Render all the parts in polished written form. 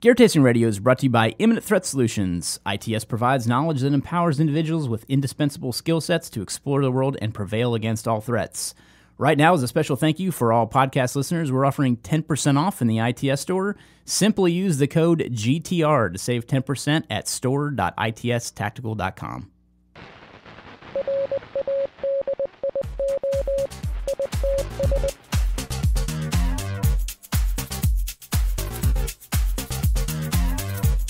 Gear Tasting Radio is brought to you by Imminent Threat Solutions. ITS provides knowledge that empowers individuals with indispensable skill sets to explore the world and prevail against all threats. Right now, as a special thank you for all podcast listeners, we're offering 10% off in the ITS store. Simply use the code GTR to save 10% at store.itstactical.com.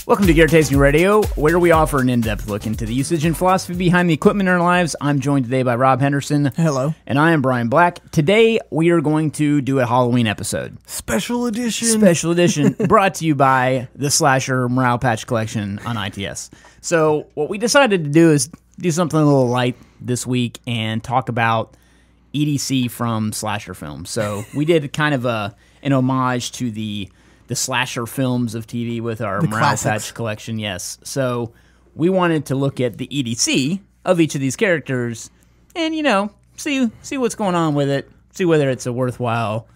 Welcome to Gear Tasting Radio, where we offer an in-depth look into the usage and philosophy behind the equipment in our lives. I'm joined today by Rob Henderson. Hello. And I am Brian Black. Today, we are going to do a Halloween episode. Special edition. Special edition, brought to you by the Slasher Morale Patch Collection on ITS. So, what we decided to do is do something a little light this week and talk about EDC from slasher films. So, we did kind of an homage to the slasher films of TV with our Morale Patch collection, yes. So we wanted to look at the EDC of each of these characters and, see what's going on with it, see whether it's a worthwhile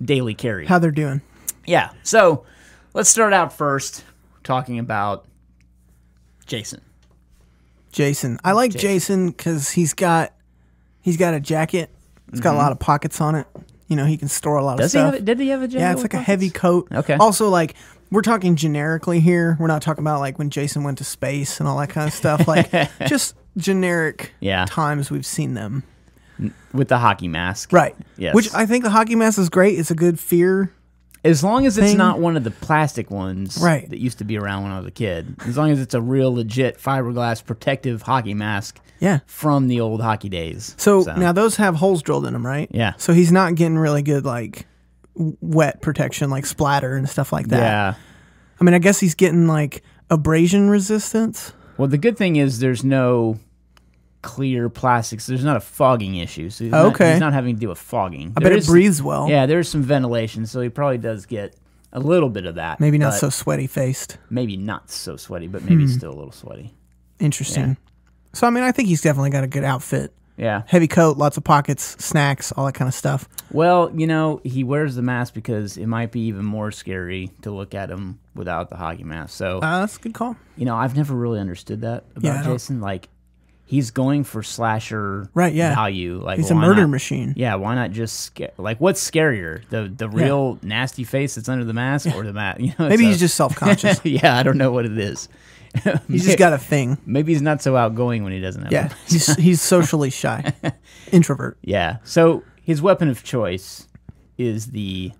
daily carry. How they're doing. Yeah, so let's start out first talking about Jason. I like Jason because he's got a jacket. It's got a lot of pockets on it. He can store a lot of stuff. Did he have a jacket? Yeah, it's like a heavy coat. Okay. Also, we're talking generically here. We're not talking about, when Jason went to space and all that kind of stuff. Just generic times we've seen them. With the hockey mask. Right. Yes. Which I think the hockey mask is great. It's a good fear. As long as it's not one of the plastic ones that used to be around when I was a kid. As long as it's a real legit fiberglass protective hockey mask. Yeah. From the old hockey days. So now those have holes drilled in them, right? Yeah. So he's not getting really good, wet protection, splatter and stuff like that. Yeah. I mean, I guess he's getting, abrasion resistance. Well, the good thing is there's no clear plastics. There's not a fogging issue. So he's not having to deal with fogging. I bet it breathes well. Yeah, there's some ventilation, so he probably does get a little bit of that. Maybe not so sweaty-faced. Maybe not so sweaty, but maybe still a little sweaty. Interesting. Yeah. So, I mean, I think he's definitely got a good outfit. Yeah. Heavy coat, lots of pockets, snacks, all that kind of stuff. Well, he wears the mask because it might be even more scary to look at him without the hockey mask. So that's a good call. I've never really understood that about Jason. He's going for slasher value. He's a murder machine. Yeah, why not just what's scarier, the real nasty face that's under the mask or the mask? Maybe he's just self-conscious. Yeah, I don't know what it is. He's just got a thing. Maybe he's not so outgoing when he doesn't have it. He's socially shy. Introvert. Yeah. So his weapon of choice is the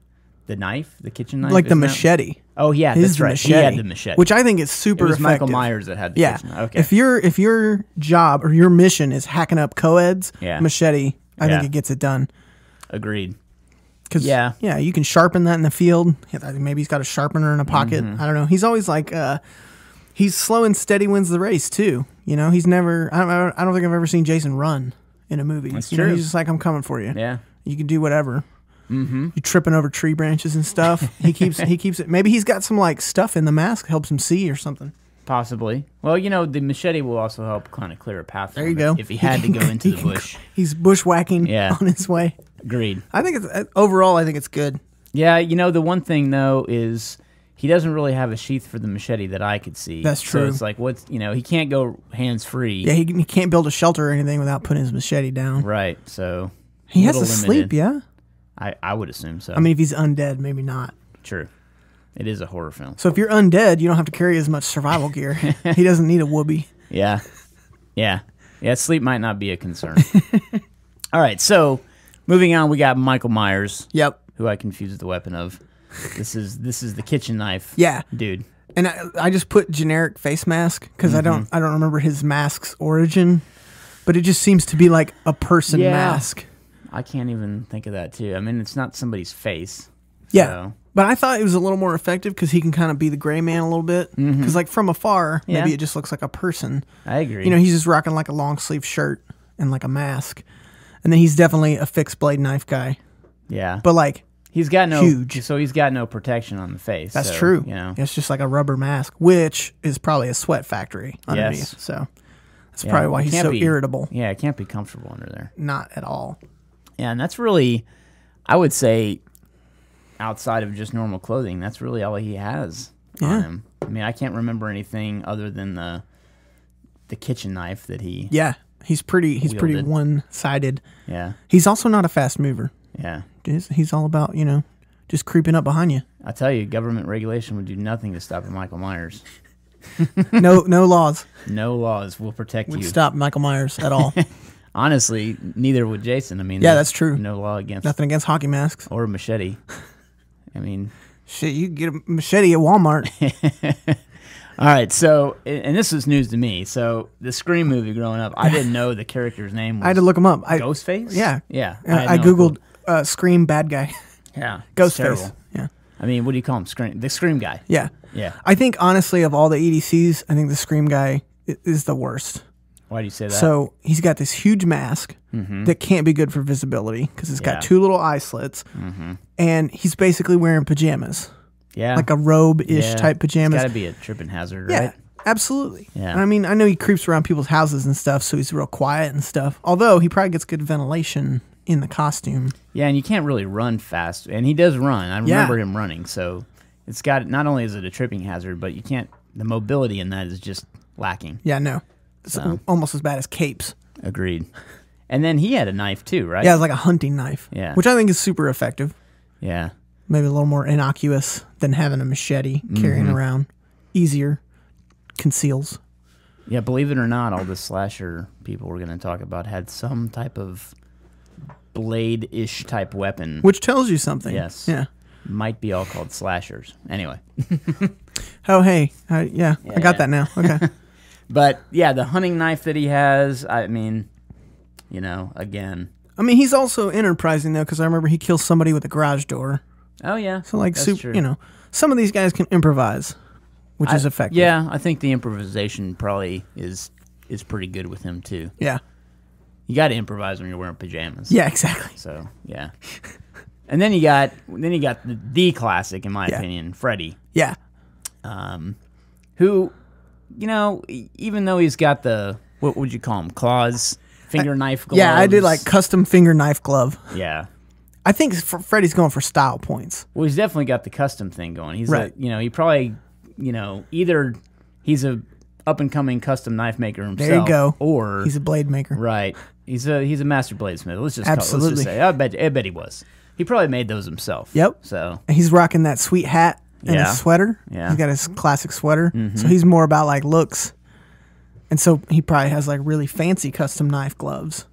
knife, the kitchen knife? The machete. Oh, yeah, that's right. He had the machete. Which I think is super effective. It was Michael Myers that had the kitchen knife. Okay. If your job or your mission is hacking up co-eds, machete, I think it gets it done. Agreed. Because, you can sharpen that in the field. Maybe he's got a sharpener in a pocket. I don't know. He's always he's slow and steady wins the race, too. He's never... I don't think I've ever seen Jason run in a movie. That's true. He's just I'm coming for you. Yeah. You can do whatever. You're tripping over tree branches and stuff. He keeps it... Maybe he's got some, stuff in the mask helps him see or something. Possibly. Well, the machete will also help kind of clear a path for him. There you go. If he had to go into the bush. He's bushwhacking on his way. Agreed. I think overall, I think it's good. Yeah, the one thing, though, is... He doesn't really have a sheath for the machete that I could see. That's true. So it's he can't go hands-free. Yeah, he can't build a shelter or anything without putting his machete down. Right, so... He has to sleep, yeah? I would assume so. I mean, if he's undead, maybe not. True. It is a horror film. So if you're undead, you don't have to carry as much survival gear. He doesn't need a whoopee. Yeah. Yeah. Yeah, sleep might not be a concern. All right, so moving on, we got Michael Myers. Yep. Who I confused the weapon of. This is the kitchen knife. Yeah, dude. And I just put generic face mask because I don't remember his mask's origin, but it just seems to be like a person mask. I can't even think of that too. I mean, it's not somebody's face. Yeah, so. But I thought it was a little more effective because he can kind of be the gray man a little bit. Because from afar, maybe it just looks like a person. I agree. He's just rocking a long sleeve shirt and a mask, and then he's definitely a fixed blade knife guy. Yeah, but he's got no huge. So he's got no protection on the face. That's true. It's just like a rubber mask, which is probably a sweat factory underneath. Yes. So that's probably why he's so irritable. Yeah, it can't be comfortable under there. Not at all. Yeah, and that's really, I would say, outside of just normal clothing, that's really all he has on him. I mean, I can't remember anything other than the kitchen knife that he. Yeah, he's pretty wielded. one-sided. Yeah. He's also not a fast mover. Yeah. He's all about, just creeping up behind you. I tell you, government regulation would do nothing to stop a Michael Myers. No laws. No laws will protect Would you. stop Michael Myers at all. Honestly, neither would Jason. I mean, yeah, that's true. No law against nothing against hockey masks or a machete. I mean, shit, you can get a machete at Walmart. All right, so and this is news to me. So the Scream movie growing up, I didn't know the character's name was I had to look him up. Ghostface? Yeah. Yeah. I Googled Scream bad guy. Yeah. Ghostface. Yeah. I mean, what do you call him? The Scream guy. Yeah. Yeah. I think, honestly, of all the EDCs, I think the Scream guy is the worst. Why do you say that? So he's got this huge mask that can't be good for visibility because it's got two little eye slits, and he's basically wearing pajamas. Yeah. Like a robe-ish type pajamas. It's got to be a tripping hazard, right? Yeah, absolutely. Yeah. And I mean, I know he creeps around people's houses and stuff, so he's real quiet and stuff. Although he probably gets good ventilation in the costume. Yeah, and you can't really run fast. And he does run. I remember him running. So it's got, not only is it a tripping hazard, but you can't, the mobility in that is just lacking. Yeah, no. It's almost as bad as capes. Agreed. And then he had a knife too, right? Yeah, it's like a hunting knife. Yeah. Which I think is super effective. Yeah. Maybe a little more innocuous than having a machete carrying around. Easier. Conceals. Yeah, believe it or not, all the slasher people we're going to talk about had some type of blade-ish type weapon. Which tells you something. Yes. Yeah. Might be all called slashers. Anyway. Oh, hey. I got that now. Okay. But, yeah, the hunting knife that he has, I mean, again. I mean, he's also enterprising, though, because I remember he kills somebody with a garage door. Oh, yeah. So, like, some of these guys can improvise, which is effective. Yeah, I think the improvisation probably is pretty good with him, too. Yeah. You got to improvise when you're wearing pajamas. Yeah, exactly. So, yeah. And then you got the classic, in my opinion, Freddy. Yeah. Who, even though he's got the, what would you call them, claws, finger knife gloves. Yeah, I did like custom finger knife glove. Yeah. I think Freddy's going for style points. Well, he's definitely got the custom thing going. He's right. He probably, either he's a up-and-coming custom knife maker himself. There you go. Or he's a blade maker. Right. He's a master bladesmith. Let's just say. I bet he was. He probably made those himself. Yep. So and he's rocking that sweet hat and his sweater. Yeah. He's got his classic sweater. So he's more about like looks. And so he probably has like really fancy custom knife gloves.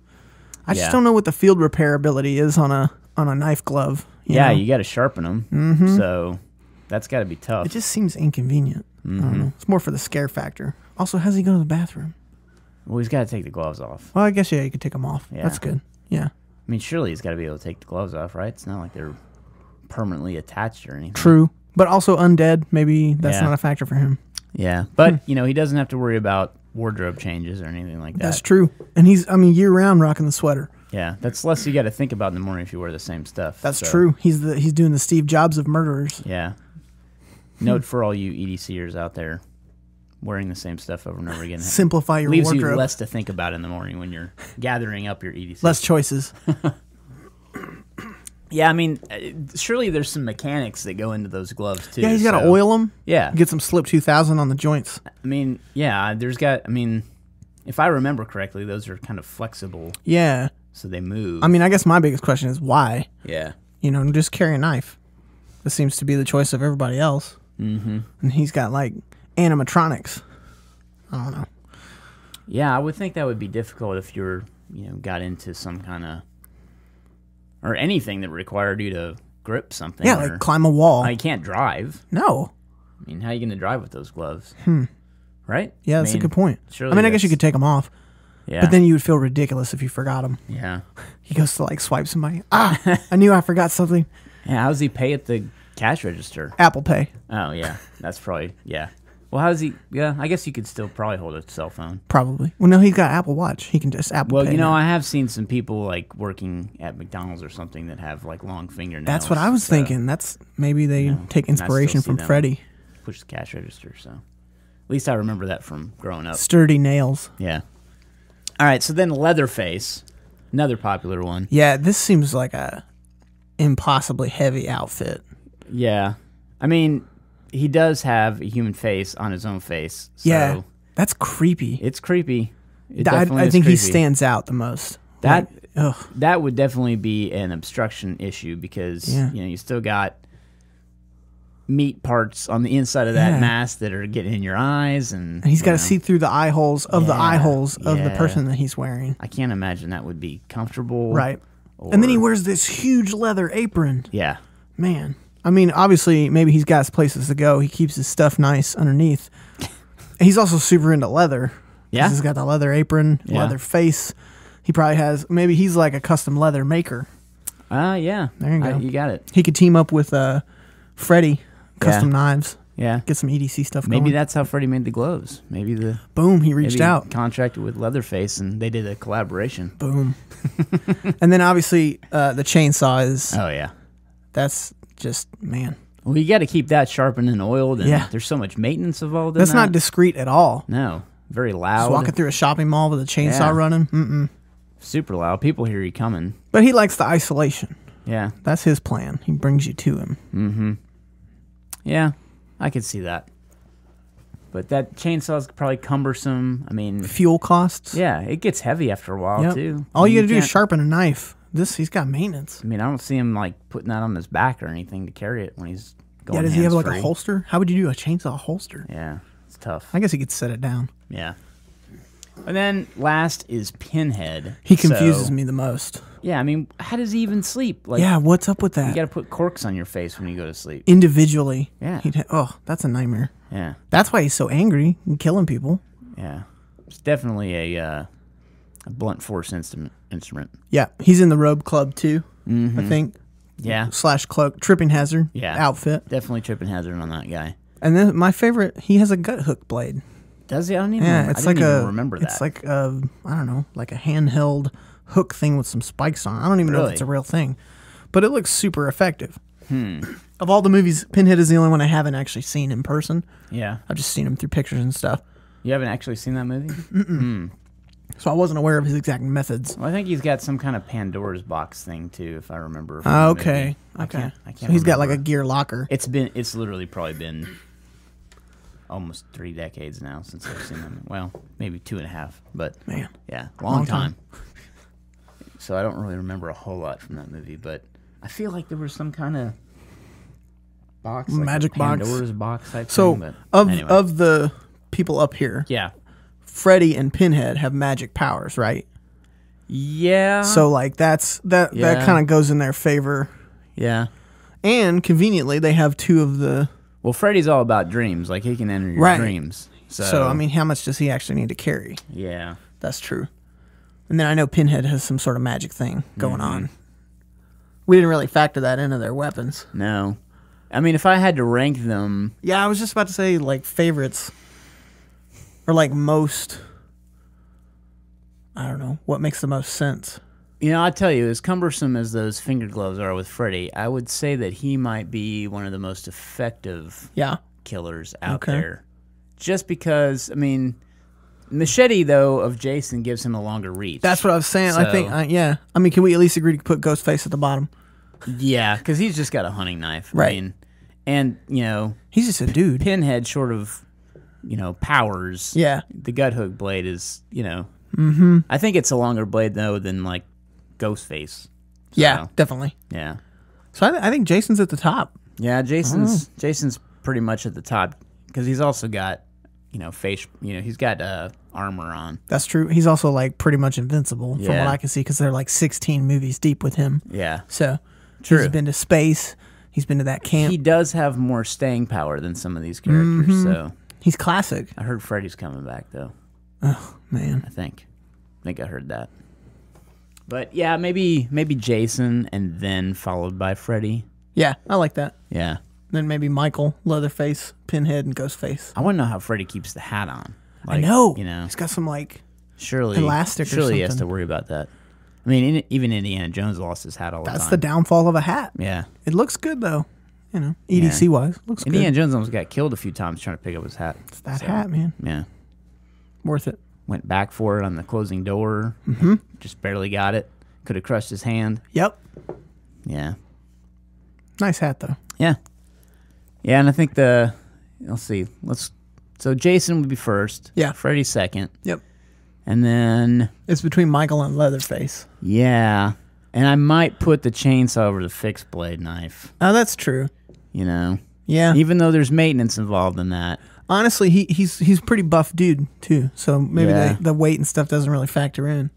I just don't know what the field repairability is on a knife glove. You know? You got to sharpen them. So that's got to be tough. It just seems inconvenient. I don't know. It's more for the scare factor. Also, how's he go to the bathroom? Well, he's got to take the gloves off. Well, I guess you could take them off. Yeah. That's good. Yeah. I mean, surely he's got to be able to take the gloves off, right? It's not like they're permanently attached or anything. True. But also undead, maybe that's not a factor for him. Yeah. But, he doesn't have to worry about wardrobe changes or anything like that. That's true. And he's, year-round rocking the sweater. Yeah. That's less you got to think about in the morning if you wear the same stuff. That's true. He's doing the Steve Jobs of murderers. Yeah. Note for all you EDCers out there, wearing the same stuff over and over again. Simplify your leaves wardrobe. You less to think about in the morning when you're gathering up your EDC. Less choices. Yeah, I mean, surely there's some mechanics that go into those gloves, too. Yeah, he's got to oil them. Yeah. Get some Slip 2000 on the joints. I mean, yeah, if I remember correctly, those are kind of flexible. Yeah. So they move. I mean, I guess my biggest question is why? Yeah. Just carry a knife. This seems to be the choice of everybody else. Mm-hmm. And he's got, like, animatronics. I don't know. Yeah, I would think that would be difficult if you're, got into some kind of, or anything that required you to grip something. Yeah, like climb a wall. You can't drive. No. I mean, how are you going to drive with those gloves? Right? Yeah, that's a good point. I guess you could take them off. Yeah. But then you would feel ridiculous if you forgot them. Yeah. He goes to, like, swipe somebody. I knew I forgot something. Yeah, how does he pay at the cash register? Apple Pay. Oh, yeah. That's probably, yeah. Well, how does he, I guess you could still probably hold a cell phone. Probably. Well, no, he's got Apple Watch. He can just Apple Pay. Well, I have seen some people, like, working at McDonald's or something that have, like, long fingernails. That's what I was thinking. That's maybe they take inspiration from Freddy. Push the cash register, so. At least I remember that from growing up. Sturdy nails. Yeah. All right, so then Leatherface, another popular one. Yeah, this seems like a impossibly heavy outfit. Yeah. I mean, he does have a human face on his own face. So yeah, that's creepy. It's creepy. I think he stands out the most. That would definitely be an obstruction issue because you still got meat parts on the inside of that mask that are getting in your eyes, and he's got to see through the eye holes of the eye holes of the person that he's wearing. I can't imagine that would be comfortable, right? And then he wears this huge leather apron. Yeah, man. I mean, obviously, maybe he's got places to go. He keeps his stuff nice underneath. He's also super into leather. Yeah, he's got the leather apron, leather face. He probably has. Maybe he's like a custom leather maker. Yeah. There you go. You got it. He could team up with Freddy. Custom knives. Yeah. Get some EDC stuff Maybe going. that's how Freddy made the gloves. Maybe he reached out. Contracted with Leatherface and they did a collaboration. Boom. And then obviously the chainsaw is... Oh, yeah. That's just, man. Well, you got to keep that sharpened and oiled. And there's so much maintenance involved in that. That's not discreet at all. No. Very loud. Just walking through a shopping mall with a chainsaw running. Mm-mm. Super loud. People hear you coming. But he likes the isolation. Yeah. That's his plan. He brings you to him. Mm-hmm. Yeah, I could see that. But that chainsaw is probably cumbersome. I mean... Fuel costs. Yeah, it gets heavy after a while, too. All you got to do is sharpen a knife. He's got maintenance. I mean, I don't see him, like, putting that on his back or anything to carry it when he's going does he have, like, hands-free. a holster? How would you do a chainsaw holster? Yeah, it's tough. I guess he could set it down. Yeah. And then last is Pinhead. He confuses me the most. Yeah, I mean, how does he even sleep? Like, what's up with that? You got to put corks on your face when you go to sleep. Individually. Yeah. That's a nightmare. Yeah. That's why he's so angry and killing people. Yeah. It's definitely a blunt force instrument. Yeah. He's in the Robe Club, too, I think. Yeah. / cloak. Tripping Hazard outfit. Definitely tripping hazard on that guy. And then my favorite, he has a gut hook blade. Does he? I don't even. Yeah, it's I didn't even remember that. It's like I don't know, like a handheld hook thing with some spikes on. I don't even know if it's a real thing, but it looks super effective. Of all the movies, Pinhead is the only one I haven't actually seen in person. Yeah, I've just seen him through pictures and stuff. You haven't actually seen that movie? So I wasn't aware of his exact methods. Well, I think he's got some kind of Pandora's box thing too, if I remember. Okay. I can't so he's got like a gear locker. It's literally probably been almost 3 decades now since I've seen them. Well, maybe 2.5, but man, yeah, long time. So I don't really remember a whole lot from that movie, but I feel like there was some kind of box, like magic Pandora's box type thing. But anyway. Of the people up here, Freddy and Pinhead have magic powers, right? Yeah. So like that kind of goes in their favor. Yeah. And conveniently, they have 2 of the. Well, Freddy's all about dreams. Like, he can enter your dreams. So, I mean, how much does he actually need to carry? Yeah. That's true. And then I know Pinhead has some sort of magic thing going on. We didn't really factor that into their weapons. No. I mean, if I had to rank them... Yeah, I was just about to say, like, favorites. Or, like, most... I don't know. What makes the most sense? You know, I'll tell you, as cumbersome as those finger gloves are with Freddy, I would say that he might be one of the most effective killers out there. Just because, I mean, machete, though, of Jason gives him a longer reach. That's what I was saying. So, I think, I mean, can we at least agree to put Ghostface at the bottom? Yeah, because he's just got a hunting knife. Right. I mean, and, you know... He's just a dude. Pinhead short of, powers. Yeah. The gut hook blade is, Mm-hmm. I think it's a longer blade, though, than, like, Ghostface. So, yeah, definitely. Yeah. So I think Jason's at the top. Yeah, Jason's pretty much at the top because he's also got, face. He's got armor on. That's true. He's also like pretty much invincible from what I can see because they're like 16 movies deep with him. Yeah. So he's been to space. He's been to that camp. He does have more staying power than some of these characters. Mm-hmm. So he's classic. I heard Freddy's coming back though. Oh man. I think I heard that. But yeah, maybe Jason and then followed by Freddy. Yeah, I like that. Yeah. Then maybe Michael, Leatherface, Pinhead, and Ghostface. I want to know how Freddy keeps the hat on. Like, I know. He's got some elastic or something. Surely he has to worry about that. I mean, even Indiana Jones lost his hat all the time. That's the downfall of a hat. Yeah. It looks good though. EDC wise, looks good. Indiana Jones almost got killed a few times trying to pick up his hat. It's that hat, man. Yeah. Worth it. Went back for it on the closing door. Mm-hmm. Just barely got it. Could have crushed his hand. Yep. Yeah. Nice hat, though. Yeah. Yeah, and I think let's see. So Jason would be first. Yeah. Freddy second. Yep. And then... It's between Michael and Leatherface. Yeah. And I might put the chainsaw over the fixed blade knife. Oh, that's true. You know? Yeah. Even though there's maintenance involved in that. Honestly, he's a pretty buff dude, too. So maybe the weight and stuff doesn't really factor in.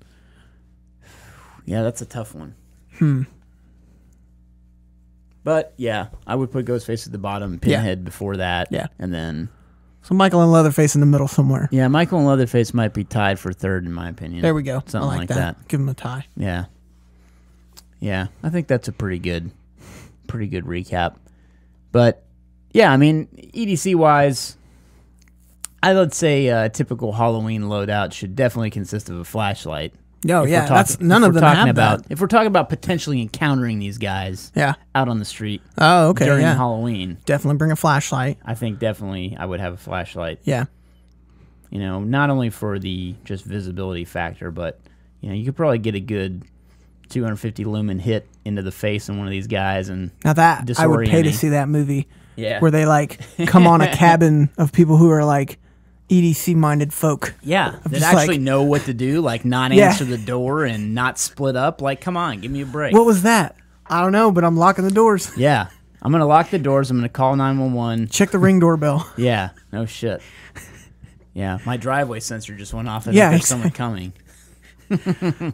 Yeah, that's a tough one. But, yeah, I would put Ghostface at the bottom, Pinhead before that. Yeah. And then... So Michael and Leatherface in the middle somewhere. Yeah, Michael and Leatherface might be tied for third, in my opinion. There we go. Something I like that. Give him a tie. Yeah. Yeah, I think that's a pretty good recap. But, yeah, I mean, EDC-wise, I would say a typical Halloween loadout should definitely consist of a flashlight. No, yeah, none of them have that. If we're talking about potentially encountering these guys out on the street during Halloween. Definitely bring a flashlight. I think definitely I would have a flashlight. Yeah. You know, not only for the just visibility factor, but, you know, you could probably get a good 250 lumen hit into the face of one of these guys. And now that, I would pay to see that movie. Yeah. Where they, like, come on a cabin of people who are, like, EDC-minded folk. Yeah, that actually know what to do, like not answer the door and not split up. Like, come on, give me a break. What was that? I don't know, but I'm locking the doors. Yeah, I'm going to lock the doors. I'm going to call 911. Check the Ring doorbell. Yeah, no shit. Yeah, my driveway sensor just went off. I think there's someone coming.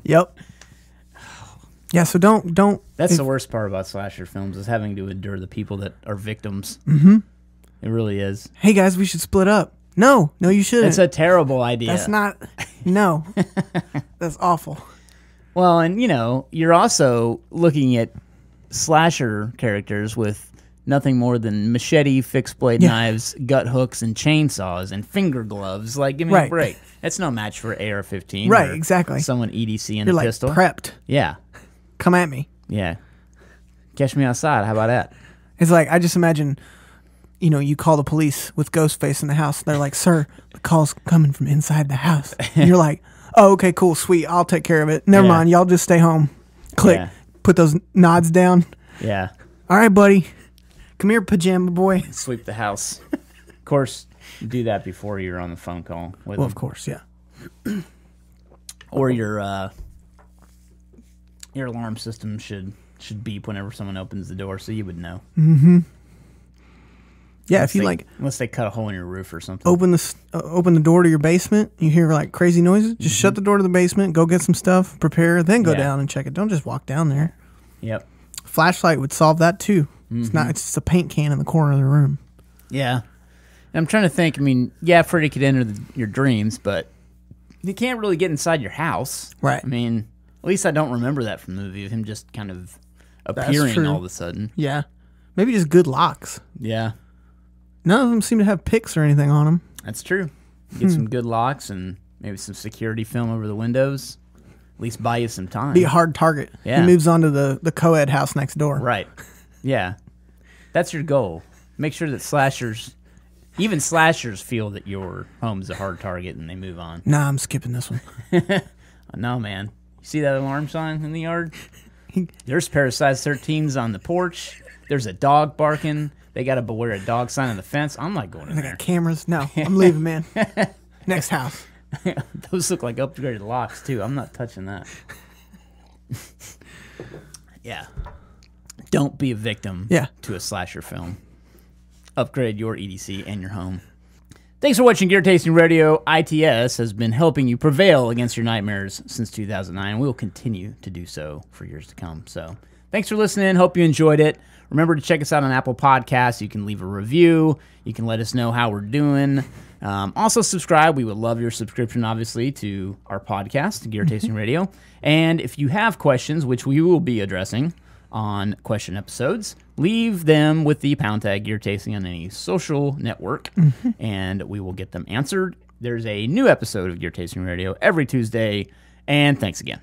Yep. Yeah, so don't. That's the worst part about slasher films is having to endure the people that are victims. Mm-hmm. It really is. Hey, guys, we should split up. No, you shouldn't. It's a terrible idea. That's not... No. That's awful. Well, and, you know, you're also looking at slasher characters with nothing more than machete, fixed blade knives, gut hooks, and chainsaws, and finger gloves. Like, give me a break. That's no match for AR-15. Right, exactly. Someone EDC and you're a pistol. You're, like, prepped. Yeah. Come at me. Yeah. Catch me outside. How about that? It's like, I just imagine... You know, you call the police with Ghostface in the house. They're like, "Sir, the call's coming from inside the house." And you're like, "Oh, okay, cool, sweet. I'll take care of it. Never mind. Y'all just stay home." Click. Yeah. Put those nods down. Yeah. All right, buddy. Come here, pajama boy. Sweep the house. Of course, do that before you're on the phone call with them. Of course, yeah. Or your alarm system should beep whenever someone opens the door, so you would know. Mm-hmm. Yeah, unless if you like, unless they cut a hole in your roof or something. Open the door to your basement. You hear like crazy noises. Just shut the door to the basement. Go get some stuff. Prepare. Then go down and check it. Don't just walk down there. Yep. Flashlight would solve that too. It's not. It's just a paint can in the corner of the room. Yeah. And I'm trying to think. I mean, yeah, Freddy could enter your dreams, but he can't really get inside your house. Right. I mean, at least I don't remember that from the movie of him just kind of appearing all of a sudden. Yeah. Maybe just good locks. Yeah. None of them seem to have picks or anything on them. That's true. Get some good locks and maybe some security film over the windows. At least buy you some time. Be a hard target. Yeah. He moves on to the co-ed house next door. Right. Yeah. That's your goal. Make sure that even slashers feel that your home's a hard target and they move on. Nah, I'm skipping this one. No, man. You see that alarm sign in the yard? There's pair of size 13s on the porch. There's a dog barking. They got a beware a dog sign on the fence. I'm not going in there. They got cameras. No, I'm leaving, man. Next house. Those look like upgraded locks, too. I'm not touching that. Yeah. Don't be a victim to a slasher film. Upgrade your EDC and your home. Thanks for watching Gear Tasting Radio. ITS has been helping you prevail against your nightmares since 2009. We will continue to do so for years to come. So thanks for listening. Hope you enjoyed it. Remember to check us out on Apple Podcasts. You can leave a review. You can let us know how we're doing. Also, subscribe. We would love your subscription, obviously, to our podcast, Gear Tasting Radio. And if you have questions, which we will be addressing on question episodes, leave them with the pound tag Gear Tasting on any social network, and we will get them answered. There's a new episode of Gear Tasting Radio every Tuesday, and thanks again.